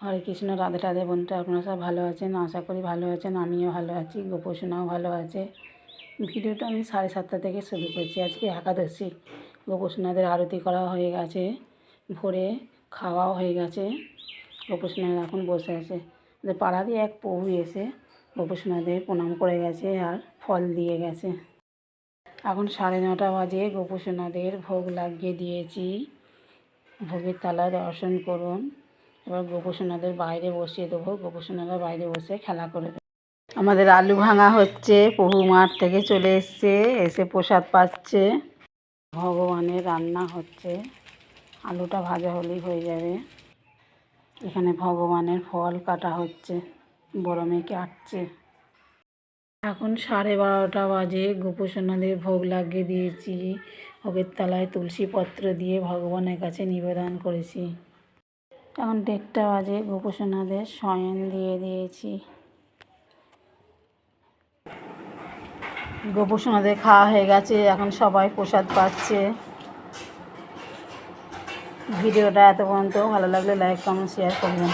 হরে কৃষ্ণ, রাধে রাধে। বন্ধুরা, আপনারা সব ভালো আছেন? আশা করি ভালো আছেন। আমিও ভালো আছি, গোপোষণাও ভালো আছে। ভিডিওটা আমি 7:30 থেকে শুরু করছি। আজকে একাদশী। গোপোষণাদের আরতি করা হয়ে গেছে, ভোরে খাওয়াও হয়ে গেছে। গোপোষণারা এখন বসে আছে। আমাদের পাড়ারই এক প্রভু এসে গোপোষণাদের প্রণাম করে গেছে আর ফল দিয়ে গেছে। এখন 9:30 বাজে। গোপোষণাদের ভোগ লাগিয়ে দিয়েছি। ভোগের থালা দর্শন করুন। এবার গোপোষণাদের বাইরে বসিয়ে দেবো। গোপোষণারা বাইরে বসে খেলা করে দেবে। আমাদের আলু ভাঙা হচ্ছে। প্রভু মাঠ থেকে চলে এসে প্রসাদ পাচ্ছে। ভগবানের রান্না হচ্ছে। আলুটা ভাজা হলেই হয়ে যাবে। এখানে ভগবানের ফল কাটা হচ্ছে, বড় মেয়ে কাটছে। এখন 12:30 বাজে। গোপোষণাদের ভোগ লাগিয়ে দিয়েছি। ভোগের থালায় তুলসী পত্র দিয়ে ভগবানের কাছে নিবেদন করেছি। এখন 1:30 বাজে। গোপোষণাদের শয়ন দিয়ে দিয়েছি। গোপোষণাদের খাওয়া হয়ে গেছে। এখন সবাই প্রসাদ পাচ্ছে। ভিডিওটা এত পর্যন্ত ভালো লাগলে লাইক, কমেন্ট, শেয়ার করবেন।